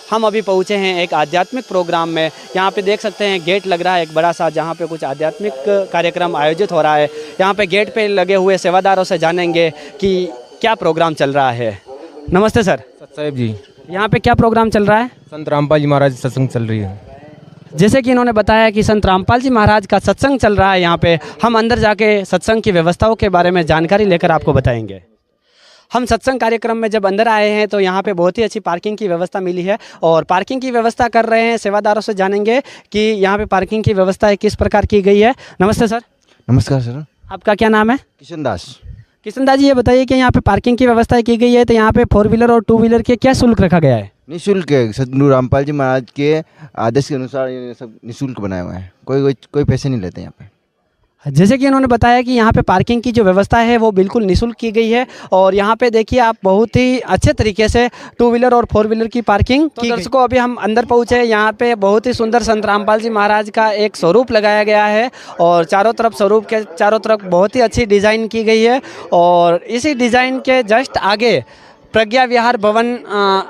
हम अभी पहुँचे हैं एक आध्यात्मिक प्रोग्राम में। यहाँ पे देख सकते हैं गेट लग रहा है एक बड़ा सा, जहाँ पे कुछ आध्यात्मिक कार्यक्रम आयोजित हो रहा है। यहाँ पे गेट पे लगे हुए सेवादारों से जानेंगे कि क्या प्रोग्राम चल रहा है। नमस्ते सर। साहब जी, यहाँ पे क्या प्रोग्राम चल रहा है? संत रामपाल जी महाराज सत्संग चल रही है। जैसे कि इन्होंने बताया कि संत रामपाल जी महाराज का सत्संग चल रहा है यहाँ पे, हम अंदर जाके सत्संग की व्यवस्थाओं के बारे में जानकारी लेकर आपको बताएंगे। हम सत्संग कार्यक्रम में जब अंदर आए हैं तो यहाँ पे बहुत ही अच्छी पार्किंग की व्यवस्था मिली है और पार्किंग की व्यवस्था कर रहे हैं। सेवादारों से जानेंगे कि यहाँ पे पार्किंग की व्यवस्था किस प्रकार की गई है। नमस्ते सर। नमस्कार सर। आपका क्या नाम है? किशन दास। किशन दास जी, ये बताइए कि यहाँ पे पार्किंग की व्यवस्था की गई है तो यहाँ पे 4 व्हीलर और 2 व्हीलर के क्या शुल्क रखा गया है? निःशुल्क है, सतगुरु रामपाल जी महाराज के आदेश के अनुसार ये सब निःशुल्क बनाया हुआ है। कोई पैसे नहीं लेते यहाँ पे। जैसे कि इन्होंने बताया कि यहाँ पे पार्किंग की जो व्यवस्था है वो बिल्कुल निःशुल्क की गई है और यहाँ पे देखिए आप बहुत ही अच्छे तरीके से 2 व्हीलर और 4 व्हीलर की पार्किंग की। दर्शकों, अभी हम अंदर पहुँचे। यहाँ पे बहुत ही सुंदर संत रामपाल जी महाराज का एक स्वरूप लगाया गया है और चारों तरफ स्वरूप के चारों तरफ बहुत ही अच्छी डिज़ाइन की गई है और इसी डिज़ाइन के जस्ट आगे प्रज्ञा विहार भवन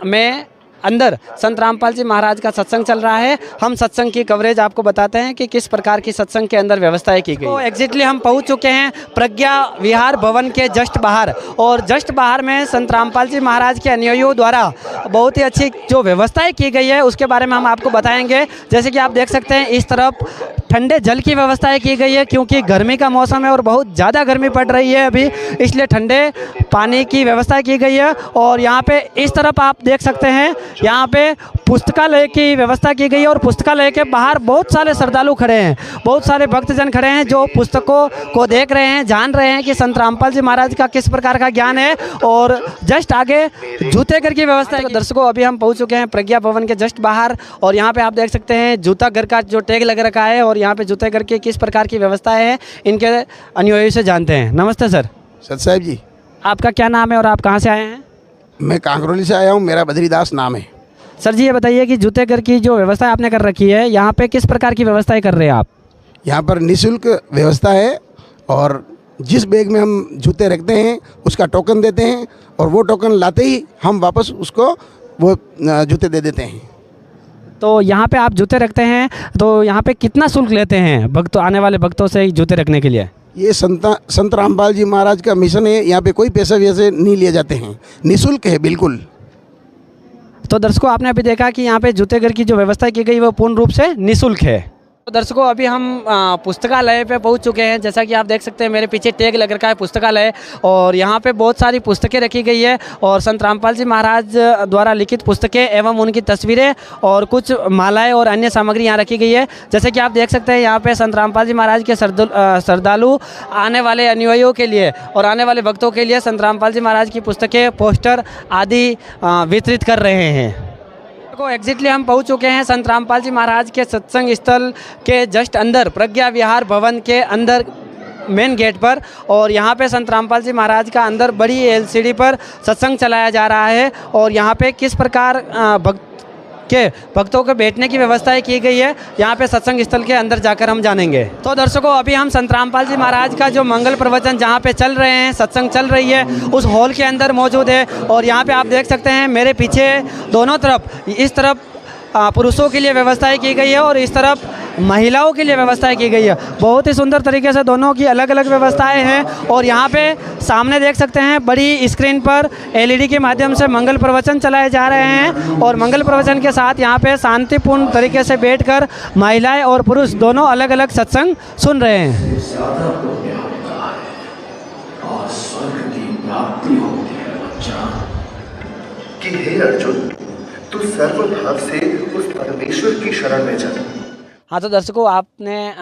में अंदर संत रामपाल जी महाराज का सत्संग चल रहा है। हम सत्संग की कवरेज आपको बताते हैं कि किस प्रकार की सत्संग के अंदर व्यवस्थाएं की गई। तो एग्जैक्टली हम पहुंच चुके हैं प्रज्ञा विहार भवन के जस्ट बाहर और जस्ट बाहर में संत रामपाल जी महाराज के अनुयायियों द्वारा बहुत ही अच्छी जो व्यवस्थाएं की गई है उसके बारे में हम आपको बताएंगे। जैसे कि आप देख सकते हैं इस तरफ ठंडे जल की व्यवस्थाएं की गई है क्योंकि गर्मी का मौसम है और बहुत ज़्यादा गर्मी पड़ रही है अभी, इसलिए ठंडे पानी की व्यवस्था की गई है। और यहाँ पे इस तरफ आप देख सकते हैं यहाँ पे पुस्तकालय की व्यवस्था की गई है और पुस्तकालय के बाहर बहुत सारे श्रद्धालु खड़े हैं, बहुत सारे भक्तजन खड़े हैं जो पुस्तकों को देख रहे हैं, जान रहे हैं कि संत रामपाल जी महाराज का किस प्रकार का ज्ञान है। और जस्ट आगे जूते घर की व्यवस्था है। दर्शकों, अभी हम पहुँच चुके हैं प्रज्ञा भवन के जस्ट बाहर और यहाँ पे आप देख सकते हैं जूता घर का जो टैग लग रखा है और यहाँ पे जूते घर की किस प्रकार की व्यवस्था है इनके अनुयायियों से जानते हैं। नमस्ते सर। सत साहब जी, आपका क्या नाम है और आप कहाँ से आए हैं? मैं कांकरोली से आया हूँ, मेरा बद्रीदास नाम है। सर जी, ये बताइए कि जूते घर की जो व्यवस्था आपने कर रखी है यहाँ पे किस प्रकार की व्यवस्थाएं कर रहे हैं आप? यहाँ पर निःशुल्क व्यवस्था है और जिस बैग में हम जूते रखते हैं उसका टोकन देते हैं और वो टोकन लाते ही हम वापस उसको वो जूते दे देते हैं। तो यहाँ पे आप जूते रखते हैं तो यहाँ पे कितना शुल्क लेते हैं भक्त आने वाले भक्तों से जूते रखने के लिए? ये संत रामपाल जी महाराज का मिशन है, यहाँ पे कोई पैसे वैसे नहीं लिए जाते हैं, निःशुल्क है बिल्कुल। तो दर्शकों, आपने अभी देखा कि यहाँ पे जूते घर की जो व्यवस्था की गई वो पूर्ण रूप से निःशुल्क है। तो दर्शकों, अभी हम पुस्तकालय पे पहुँच चुके हैं। जैसा कि आप देख सकते हैं मेरे पीछे टैग लग रखा है पुस्तकालय और यहाँ पे बहुत सारी पुस्तकें रखी गई है और संत रामपाल जी महाराज द्वारा लिखित पुस्तकें एवं उनकी तस्वीरें और कुछ मालाएं और अन्य सामग्री यहाँ रखी गई है। जैसे कि आप देख सकते हैं यहाँ पे संत रामपाल जी महाराज के श्रद्धालु आने वाले अनुयायियों के लिए और आने वाले भक्तों के लिए संत रामपाल जी महाराज की पुस्तकें, पोस्टर आदि वितरित कर रहे हैं। को एग्जैक्टली हम पहुंच चुके हैं संत रामपाल जी महाराज के सत्संग स्थल के जस्ट अंदर प्रज्ञा विहार भवन के अंदर मेन गेट पर और यहाँ पे संत रामपाल जी महाराज का अंदर बड़ी LCD पर सत्संग चलाया जा रहा है और यहाँ पे किस प्रकार भक्तों के बैठने की व्यवस्थाएं की गई है यहाँ पे सत्संग स्थल के अंदर जाकर हम जानेंगे। तो दर्शकों, अभी हम संत रामपाल जी महाराज का जो मंगल प्रवचन जहाँ पे चल रहे हैं, सत्संग चल रही है, उस हॉल के अंदर मौजूद है और यहाँ पे आप देख सकते हैं मेरे पीछे दोनों तरफ, इस तरफ पुरुषों के लिए व्यवस्थाएं की गई है और इस तरफ महिलाओं के लिए व्यवस्थाएं की गई है। बहुत ही सुंदर तरीके से दोनों की अलग अलग व्यवस्थाएं हैं और यहाँ पे सामने देख सकते हैं बड़ी स्क्रीन पर LED के माध्यम से मंगल प्रवचन चलाए जा रहे हैं और मंगल प्रवचन के साथ यहाँ पे शांतिपूर्ण तरीके से बैठकर महिलाएं और पुरुष दोनों अलग अलग सत्संग सुन रहे हैं। तू सर्वभाव से उस परमेश्वर की शरण में जा। हाँ, तो दर्शकों, आपने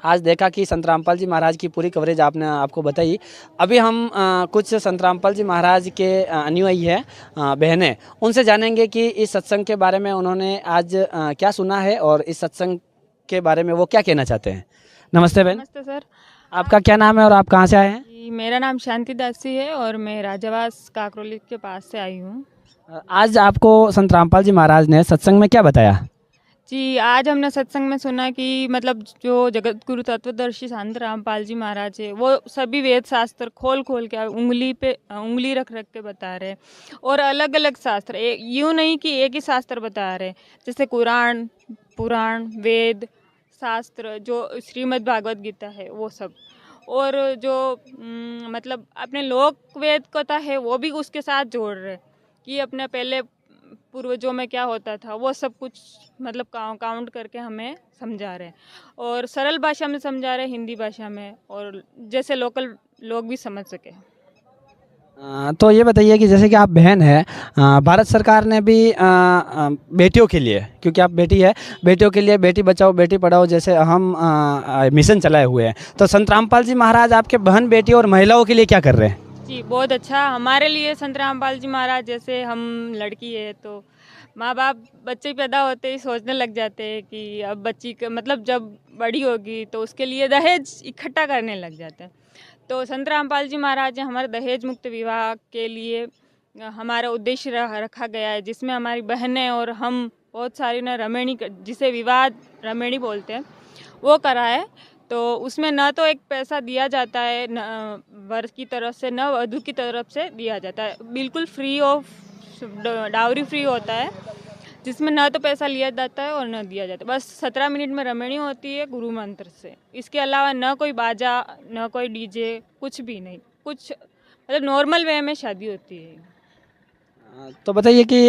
आज देखा कि संत रामपाल जी महाराज की पूरी कवरेज आपको बताई। अभी हम कुछ संत रामपाल जी महाराज के अनुयायी हैं, बहनें, उनसे जानेंगे कि इस सत्संग के बारे में उन्होंने आज क्या सुना है और इस सत्संग के बारे में वो क्या कहना चाहते हैं। नमस्ते बहन। नमस्ते सर। आपका क्या नाम है और आप कहाँ से आए हैं? मेरा नाम शांति दासी है और मैं राजावास काकरोली के पास से आई हूँ। आज आपको संत रामपाल जी महाराज ने सत्संग में क्या बताया? जी, आज हमने सत्संग में सुना कि मतलब जो जगत गुरु तत्वदर्शी संत रामपाल जी महाराज है, वो सभी वेद शास्त्र खोल खोल के उंगली पे उंगली रख रख के बता रहे हैं, और अलग अलग शास्त्र, यूँ नहीं कि एक ही शास्त्र बता रहे हैं, जैसे कुरान, पुराण, वेद शास्त्र, जो श्रीमद् भागवत गीता है वो सब, और जो मतलब अपने लोक वेद कथा है वो भी उसके साथ जोड़ रहे कि अपने पहले पूर्वजों में क्या होता था, वो सब कुछ मतलब काउंट करके हमें समझा रहे हैं, और सरल भाषा में समझा रहे हैं, हिंदी भाषा में, और जैसे लोकल लोग भी समझ सके। तो ये बताइए कि जैसे कि आप बहन है, भारत सरकार ने भी बेटियों के लिए, क्योंकि आप बेटी है, बेटियों के लिए बेटी बचाओ बेटी पढ़ाओ जैसे हम मिशन चलाए हुए हैं, तो संत रामपाल जी महाराज आपके बहन बेटी और महिलाओं के लिए क्या कर रहे हैं? जी, बहुत अच्छा। हमारे लिए संत रामपाल जी महाराज, जैसे हम लड़की है तो माँ बाप बच्चे पैदा होते ही सोचने लग जाते हैं कि अब बच्ची का मतलब जब बड़ी होगी तो उसके लिए दहेज इकट्ठा करने लग जाते हैं। तो संत रामपाल जी महाराज हमारे दहेज मुक्त विवाह के लिए हमारा उद्देश्य रखा गया है, जिसमें हमारी बहनें और हम बहुत सारी ने रमेणी, जिसे विवाह रमेणी बोलते हैं, वो करा है। तो उसमें न तो एक पैसा दिया जाता है न वर की तरफ से, न वधू की तरफ से दिया जाता है, बिल्कुल फ्री ऑफ डाउरी फ्री होता है, जिसमें न तो पैसा लिया जाता है और न दिया जाता है। बस 17 मिनट में रमेणी होती है गुरु मंत्र से, इसके अलावा न कोई बाजा, न कोई डीजे, कुछ भी नहीं, कुछ मतलब नॉर्मल वे में शादी होती है। तो बताइए कि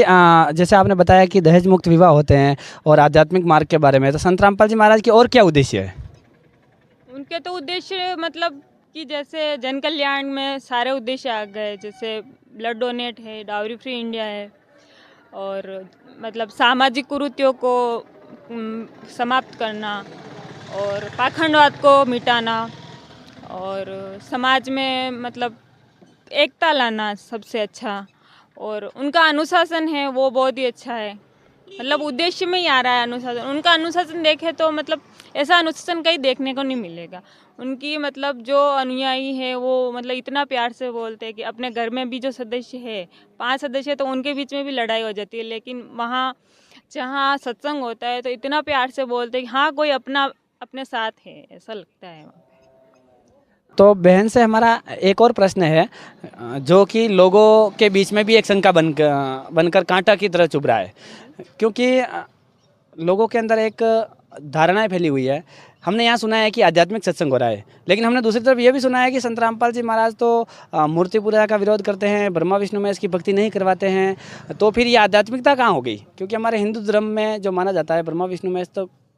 जैसे आपने बताया कि दहेज मुक्त विवाह होते हैं और आध्यात्मिक मार्ग के बारे में, तो संत रामपाल जी महाराज की और क्या उद्देश्य है? उनके तो उद्देश्य मतलब कि जैसे जन कल्याण में सारे उद्देश्य आ गए, जैसे ब्लड डोनेट है, डाउरी फ्री इंडिया है, और मतलब सामाजिक कुरीतियों को समाप्त करना, और पाखंडवाद को मिटाना, और समाज में मतलब एकता लाना सबसे अच्छा, और उनका अनुशासन है वो बहुत ही अच्छा है, मतलब उद्देश्य में ही आ रहा है अनुशासन। उनका अनुशासन देखे तो मतलब ऐसा अनुशासन कहीं देखने को नहीं मिलेगा। उनकी मतलब जो अनुयायी है वो मतलब इतना प्यार से बोलते हैं कि अपने घर में भी जो सदस्य है, 5 सदस्य, तो उनके बीच में भी लड़ाई हो जाती है, लेकिन वहाँ जहाँ सत्संग होता है तो इतना प्यार से बोलते हैं कि हाँ कोई अपना अपने साथ है, ऐसा लगता है। तो बहन से हमारा एक और प्रश्न है, जो कि लोगों के बीच में भी एक शंका बनकर कांटा की तरह चुभ रहा है, क्योंकि लोगों के अंदर एक धारणाएं फैली हुई है। हमने यहाँ सुना है कि आध्यात्मिक सत्संग हो रहा है, लेकिन हमने दूसरी तरफ ये भी सुना है कि संत रामपाल जी महाराज तो मूर्ति पूजा का विरोध करते हैं, ब्रह्मा विष्णु महेश की भक्ति नहीं करवाते हैं, तो फिर ये आध्यात्मिकता कहाँ हो गई? क्योंकि हमारे हिंदू धर्म में जो माना जाता है ब्रह्मा विष्णु महेश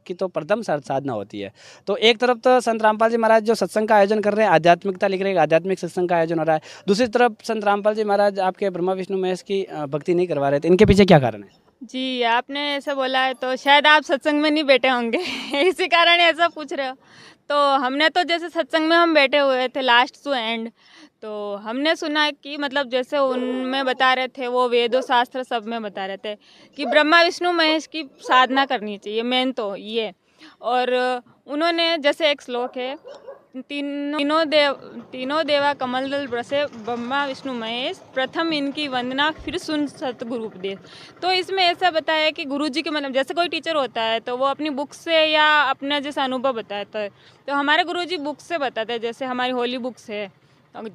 की तो प्रथम साधना होती है। तो एक तरफ तो संत रामपाल जी महाराज जो सत्संग का आयोजन कर रहे हैं, आध्यात्मिकता लिख रहे हैं, आध्यात्मिक सत्संग का आयोजन हो रहा है, दूसरी तरफ संत रामपाल जी महाराज आपके ब्रह्मा विष्णु महेश की भक्ति नहीं करवा रहे थे, इनके पीछे क्या कारण है? जी, आपने ऐसा बोला है तो शायद आप सत्संग में नहीं बैठे होंगे इसी कारण ऐसा पूछ रहे हो। तो हमने तो जैसे सत्संग में हम बैठे हुए थे लास्ट टू एंड, तो हमने सुना कि मतलब जैसे उनमें बता रहे थे, वो वेदों शास्त्र सब में बता रहे थे कि ब्रह्मा विष्णु महेश की साधना करनी चाहिए, मेन तो ये। और उन्होंने जैसे एक श्लोक है, तीनों देवा कमलदल ब्रसे ब्रह्मा विष्णु महेश, प्रथम इनकी वंदना फिर सुन सतगुरु उपदेश। तो इसमें ऐसा बताया कि गुरुजी के मतलब जैसे कोई टीचर होता है तो वो अपनी बुक से या अपना जैसा अनुभव बताता है, तो हमारे गुरुजी बुक से बताते हैं। जैसे हमारी होली बुक्स है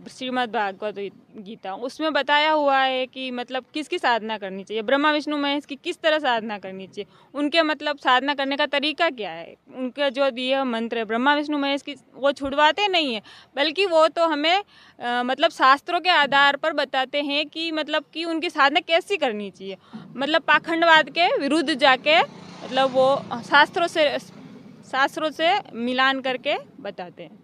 श्रीमद् भागवत गीता, उसमें बताया हुआ है कि मतलब किसकी साधना करनी चाहिए, ब्रह्मा विष्णु महेश की किस तरह साधना करनी चाहिए, उनके मतलब साधना करने का तरीका क्या है, उनके जो दिए मंत्र है ब्रह्मा विष्णु महेश की, वो छुड़वाते नहीं है, बल्कि वो तो हमें मतलब शास्त्रों के आधार पर बताते हैं कि मतलब कि उनकी साधना कैसी करनी चाहिए, मतलब पाखंडवाद के विरुद्ध जाके मतलब वो शास्त्रों से मिलान करके बताते हैं।